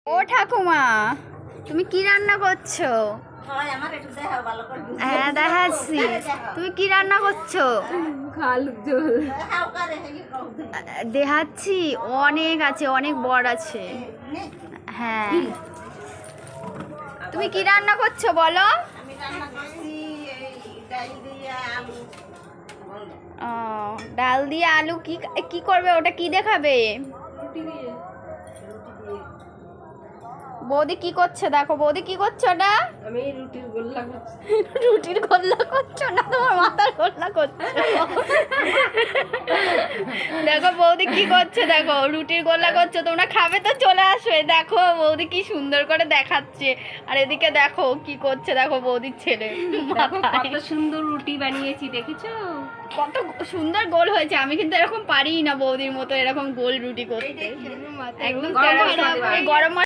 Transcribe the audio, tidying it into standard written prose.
ও ঠাকুমা, তুমি কি রান্না করছো? হ্যাঁ দেখাচ্ছি। তুমি কি রান্না করছো? দেখাচ্ছি, অনেক আছে, অনেক বড় আছে। হ্যাঁ, তুমি কি রান্না করছো বলো? ও, ডাল দিয়ে আলু। কি কি করবে ওটা? কি দেখাবে? বৌদি কি করছে দেখো, বৌদি কি করছো? ওটা আমি রুটির গোল্লা করছি। রুটির গোল্লা করছো না, তোমার মাথার গোল্লা করছো। দেখো বৌদি কি করছে, দেখো রুটির গোল্লা করছো। তোমরা খাবে তো চলে আসো। দেখো বৌদি কি সুন্দর করে দেখাচ্ছে। আর এদিকে দেখো কি করছে, দেখো বৌদির ছেলে। কত সুন্দর রুটি বানিয়েছি, দেখেছো? কত সুন্দর গোল হয়েছে। আমি কিন্তু এরকম পারি না বৌদির মতো এরকম গোল রুটি করতে। একদম গরম